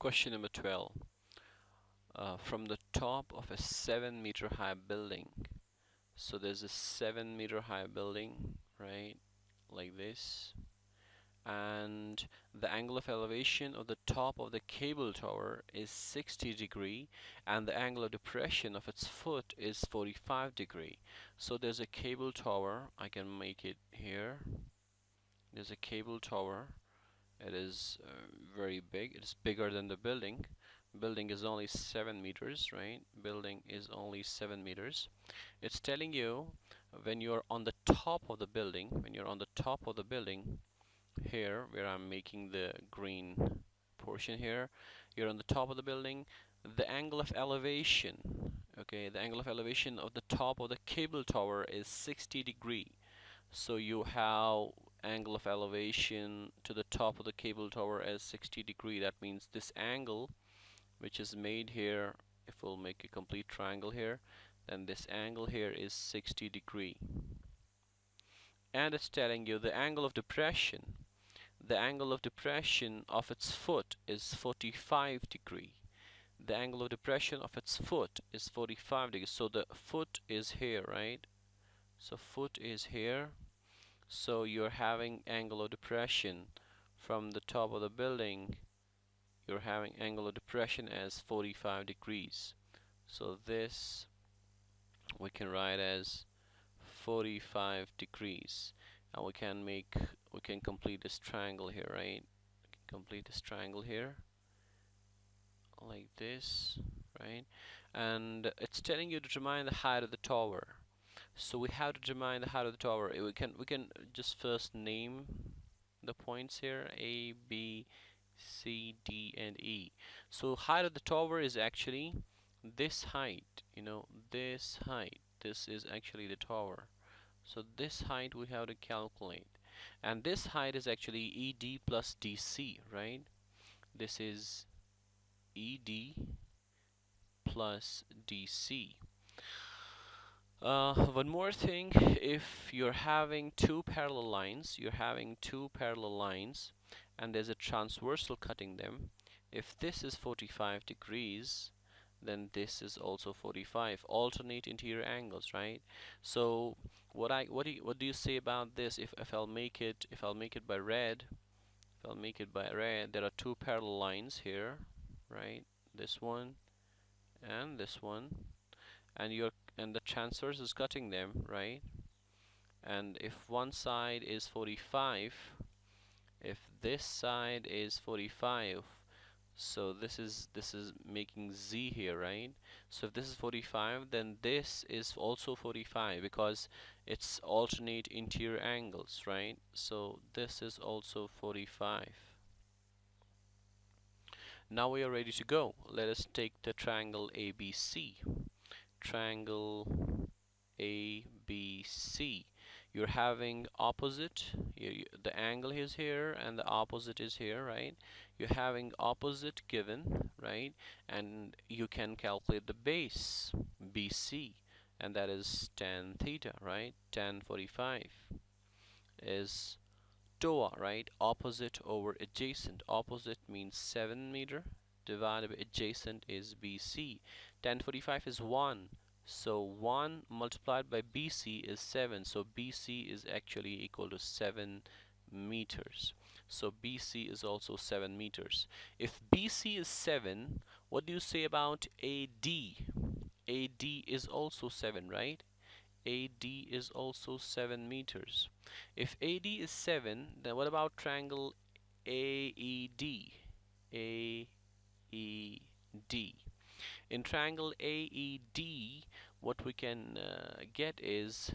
Question number 12. From the top of a 7-meter high building. So there's a 7-meter high building, right? Like this. And the angle of elevation of the top of the cable tower is 60 degree, and the angle of depression of its foot is 45 degree. So there's a cable tower. I can make it here. There's a cable tower. It is very big. It's bigger than the building. Building is only 7 meters, right? Building is only 7 meters. It's telling you when you're on the top of the building, here where I'm making the green portion here, you're on the top of the building, the angle of elevation, okay, the angle of elevation of the top of the cable tower is 60 degree. So you have angle of elevation to the top of the cable tower as 60 degree. That means this angle which is made here, if we'll make a complete triangle here, then this angle here is 60 degree. And it's telling you the angle of depression of its foot is 45 degree. The angle of depression of its foot is 45 degrees. So the foot is here, right? So foot is here. So you're having angle of depression from the top of the building. You're having angle of depression as 45 degrees. So this we can write as 45 degrees, and we can complete this triangle here, right? Complete this triangle here like this, right? And it's telling you to determine the height of the tower. So we have to determine the height of the tower. We can just first name the points here: A, B, C, D, and E. So height of the tower is actually this height, this height. This is actually the tower. So this height we have to calculate. And this height is actually ED plus DC, right? This is ED plus DC. One more thing, if you're having two parallel lines, and there's a transversal cutting them, if this is 45 degrees, then this is also 45. Alternate interior angles, right? So what do you say about this? If I'll make it by red, there are two parallel lines here, right? This one and this one, and the transverse is cutting them, right? And if one side is 45, if this side is 45, so this is making Z here, right? So if this is 45, then this is also 45 because it's alternate interior angles, right? So this is also 45. Now we are ready to go. Let us take the triangle ABC. Triangle ABC. You're having opposite, the angle is here and the opposite is here, right? You're having opposite given, right? And you can calculate the base, BC, and that is tan theta, right? Tan 45 is TOA, right? Opposite over adjacent. Opposite means 7 meter divided by adjacent is BC. Tan 45 is 1. So 1 multiplied by BC is 7. So BC is actually equal to 7 meters. So BC is also 7 meters. If BC is 7, what do you say about AD? AD is also 7, right? AD is also 7 meters. If AD is 7, then what about triangle AED? AED. In triangle AED, what we can get is,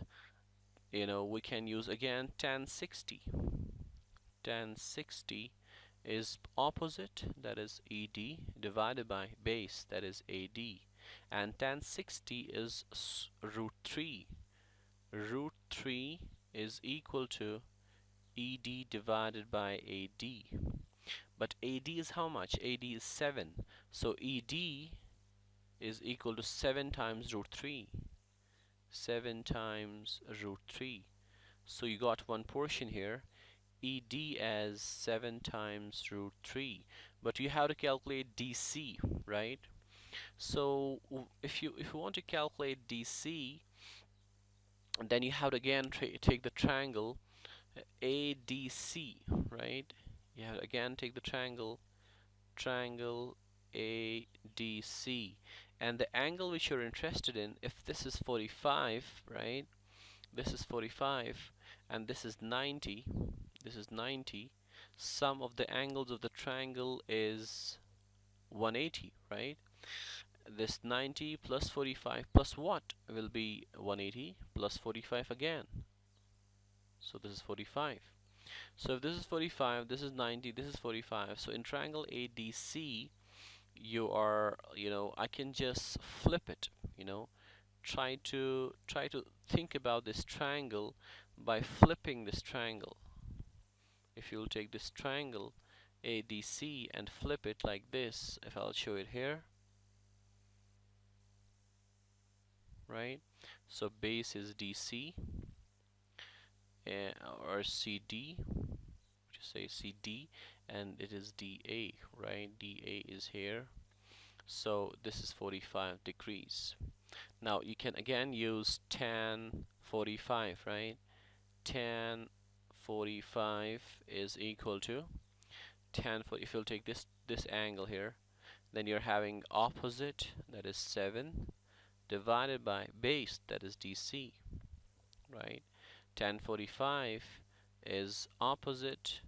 we can use again tan 60. Tan 60 is opposite, that is ED, divided by base, that is AD. And tan 60 is root 3. Root 3 is equal to ED divided by AD. But AD is how much? AD is 7. So ED is equal to 7 times root 3. 7 times root 3. So you got one portion here. ED as 7 times root 3, but you have to calculate DC, right? So if you want to calculate DC, then you have to again take the triangle ADC, right? You have to again take the triangle ADC, and the angle which you're interested in, if this is 45, right? This is 45 and this is 90. This is 90. Sum of the angles of the triangle is 180, right? This 90 plus 45 plus what will be 180 plus 45 again. So this is 45. So if this is 45, this is 90, this is 45. So in triangle ADC, I can just flip it, try to think about this triangle by flipping this triangle. If you'll take this triangle ADC and flip it like this, if I'll show it here, right? So base is DC, or CD, just say CD, and it is DA, right? DA is here. So this is 45 degrees. Now you can again use tan 45, right? Tan 45 is equal to if you'll take this angle here, then you're having opposite, that is 7, divided by base, that is DC, right? Tan 45 is opposite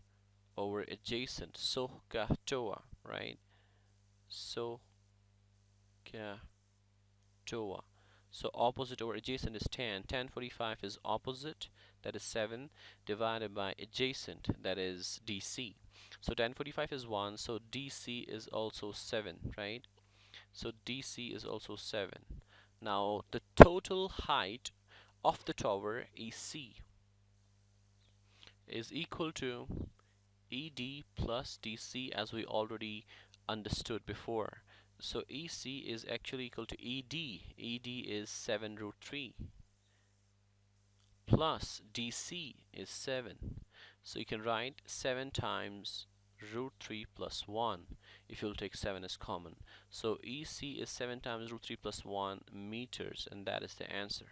over adjacent, SOHCAHTOA, right? SOHCAHTOA. So opposite over adjacent is tan. Tan 45 is opposite, that is 7, divided by adjacent, that is DC. So tan 45 is 1, so DC is also 7, right? So DC is also 7. Now the total height of the tower EC is equal to ED plus DC, as we already understood before. So EC is actually equal to ED. ED is 7 root 3 plus DC is 7. So you can write 7 times root 3 plus 1 if you'll take 7 as common. So EC is 7 times root 3 plus 1 meters, and that is the answer.